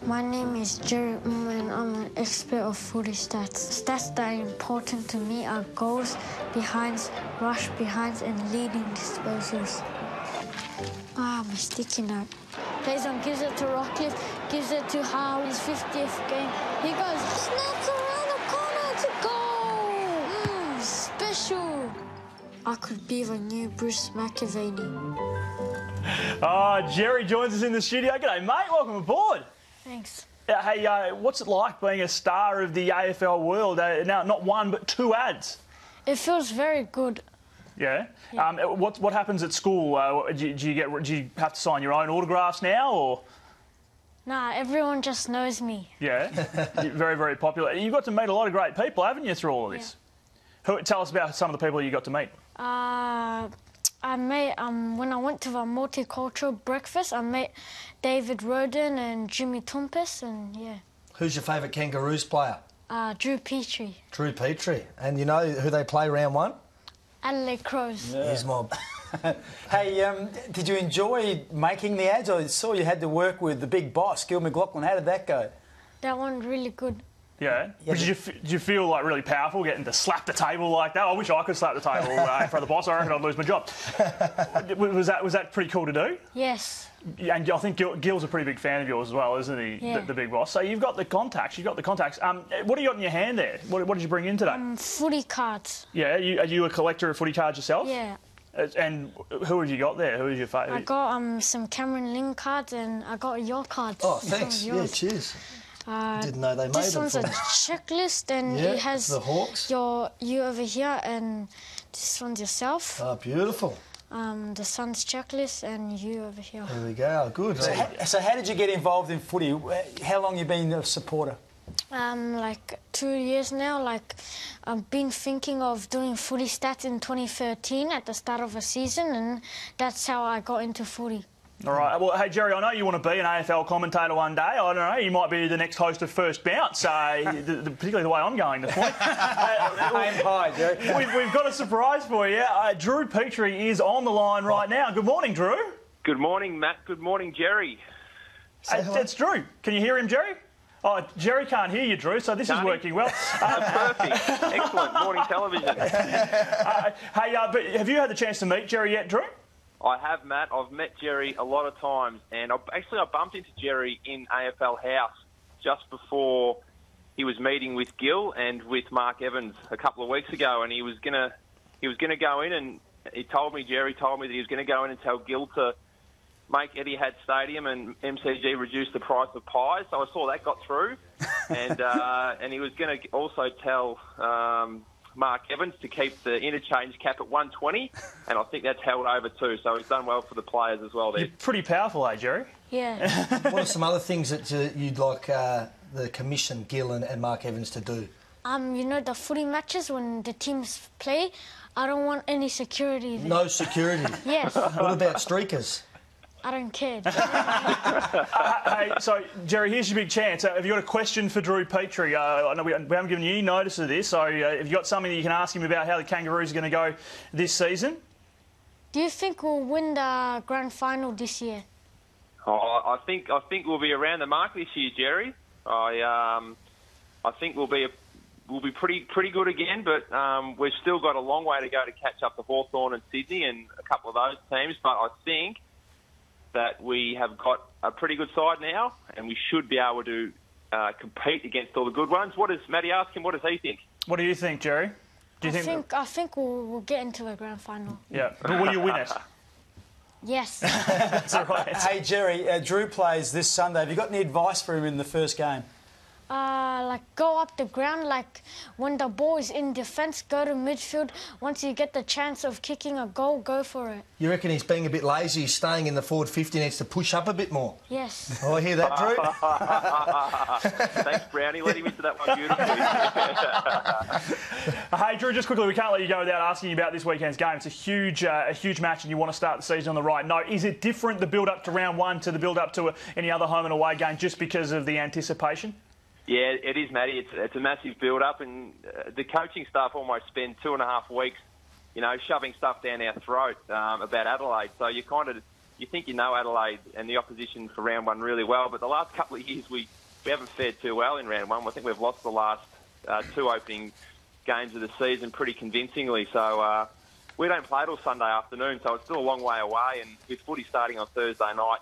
My name is Jerry and I'm an expert of footy stats. Stats that are important to me are goals, behinds, rush behinds and leading disposals. My sticky note. Faison gives it to Rockcliffe, gives it to Howe, his 50th game. He goes, snaps around the corner to goal! Special! I could be the new Bruce McAvaney. Jerry joins us in the studio. G'day, mate. Welcome aboard. Thanks. Hey, what's it like being a star of the AFL world? Now, not one, but 2 ads. It feels very good. Yeah? What happens at school? Do you have to sign your own autographs now, or...? Nah, everyone just knows me. Yeah? You're very, very popular. You've got to meet a lot of great people, haven't you, through all of this? Yeah. Tell us about some of the people you got to meet. I met, when I went to the multicultural breakfast, I met David Roden and Jimmy Tompis, and yeah. Who's your favourite Kangaroos player? Drew Petrie. Drew Petrie. And you know who they play round 1? Adelaide Crows. Yeah. Here's Mob. Hey, did you enjoy making the ads? I saw you had to work with the big boss, Gil McLaughlin. How did that go? That went really good. Yeah? Did you feel like really powerful getting to slap the table like that? I wish I could slap the table in front of the boss. I reckon I'd lose my job. Was that pretty cool to do? Yes. And I think Gil's a pretty big fan of yours as well, isn't he? Yeah. The big boss. So you've got the contacts. What do you got in your hand there? What did you bring in today? Footy cards. Yeah. Are you a collector of footy cards yourself? Yeah. And who have you got there? Who is your favourite? I got some Cameron Ling cards and I got your cards. Oh, thanks. Yeah, cheers. Didn't know they made them. This one's a checklist and it has the Hawks. You over here and this one's yourself. Oh, beautiful. The Suns checklist and you over here. There we go. Good. So how did you get involved in footy? How long you been a supporter? Like 2 years now. Like I've been thinking of doing footy stats in 2013 at the start of a season, and that's how I got into footy. All right. Well, hey, Jerry, I know you want to be an AFL commentator one day. I don't know, you might be the next host of First Bounce, particularly the way I'm going this morning. Aim high, Jerry. We've got a surprise for you. Drew Petrie is on the line right now. Good morning, Drew. Good morning, Matt. Good morning, Jerry. It's Drew. Can you hear him, Jerry? Oh, Jerry can't hear you, Drew, so this is working well. Perfect. Excellent. Morning television. But have you had the chance to meet Jerry yet, Drew? I have, Matt. I've met Jerry a lot of times, and I bumped into Jerry in AFL House just before he was meeting with Gil and with Mark Evans a couple of weeks ago, and he was gonna go in, and Jerry told me that he was going to go in and tell Gil to make Etihad Stadium and MCG reduce the price of pies. So I saw that got through, and he was going to also tell Mark Evans to keep the interchange cap at 120, and I think that's held over too. So he's done well for the players as well there. You're pretty powerful, eh, Jerry? Yeah. What are some other things that you'd like the Commission, Gil and Mark Evans to do? You know, the footy matches when the teams play, I don't want any security there. No security? Yes. What about streakers? I don't care. Hey, so, Jerry, here's your big chance. Have you got a question for Drew Petrie? I know we haven't given you any notice of this, so have you got something that you can ask him about how the Kangaroos are going to go this season? Do you think we'll win the grand final this year? I think we'll be around the mark this year, Jerry. I think we'll be pretty good again, but we've still got a long way to go to catch up to Hawthorn and Sydney and a couple of those teams. But I think that we have got a pretty good side now, and we should be able to compete against all the good ones. Matty asked him, what does he think? What do you think, Jerry? I think we'll get into a grand final. Yeah, but will you win it? Yes. That's all right. Hey, Jerry, Drew plays this Sunday. Have you got any advice for him in the first game? Go up the ground, like when the ball is in defence, go to midfield. Once you get the chance of kicking a goal, go for it. You reckon he's being a bit lazy, he's staying in the forward 50, needs to push up a bit more? Yes. Oh, I hear that, Drew. Thanks, Brownie. Let him into that one beautifully. Hey, Drew, just quickly, we can't let you go without asking you about this weekend's game. It's a huge match and you want to start the season on the right note. Is it different, the build-up to round 1 to the build-up to any other home and away game, just because of the anticipation? Yeah, it is, Matty. It's a massive build-up, and the coaching staff almost spend 2.5 weeks, shoving stuff down our throat about Adelaide. So you're kind of you think you know Adelaide and the opposition for round one really well, but the last couple of years we haven't fared too well in round one. I think we've lost the last 2 opening games of the season pretty convincingly. So we don't play till Sunday afternoon, so it's still a long way away. And with footy starting on Thursday night,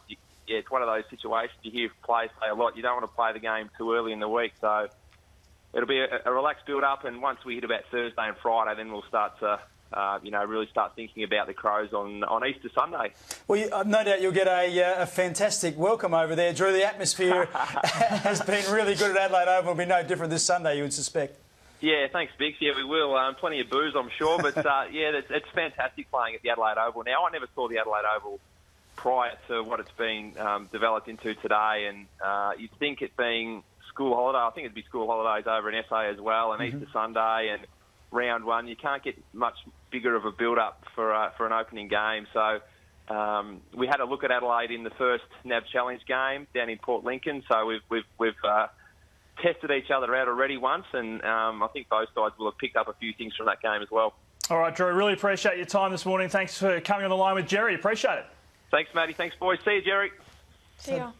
it's one of those situations you hear players say a lot. You don't want to play the game too early in the week, so it'll be a relaxed build-up. And once we hit about Thursday and Friday, then we'll start to really start thinking about the Crows on Easter Sunday. Well, no doubt you'll get a fantastic welcome over there, Drew. The atmosphere has been really good at Adelaide Oval. It'll be no different this Sunday, you would suspect. Yeah, thanks, Bix. Yeah, we will. Plenty of booze, I'm sure. But, it's fantastic playing at the Adelaide Oval. Now, I never saw the Adelaide Oval prior to what it's been developed into today. And you'd think it being school holiday, I think it'd be school holidays over in SA as well, and Easter Sunday and round one. You can't get much bigger of a build-up for an opening game. So we had a look at Adelaide in the first NAB Challenge game down in Port Lincoln. So we've tested each other out already once, and I think both sides will have picked up a few things from that game as well. All right, Drew, really appreciate your time this morning. Thanks for coming on the line with Jerry. Appreciate it. Thanks, Matty. Thanks, boys. See you, Jerry. See ya.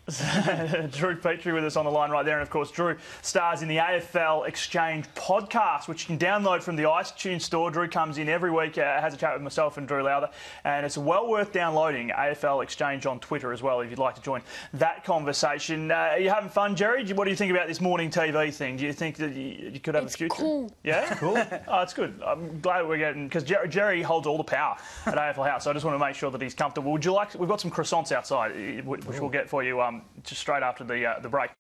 Drew Petrie with us on the line right there. And, of course, Drew stars in the AFL Exchange podcast, which you can download from the iTunes store. Drew comes in every week, has a chat with myself and Drew Lowther, and it's well worth downloading. AFL Exchange on Twitter as well, if you'd like to join that conversation. Are you having fun, Jerry? What do you think about this morning TV thing? Do you think that you could have a future? Cool. Yeah? Cool. Oh, it's good. I'm glad we're getting... Because Jerry holds all the power at AFL House, so I just want to make sure that he's comfortable. Would you like... We've got some croissants outside, which we'll get for you just straight after the break.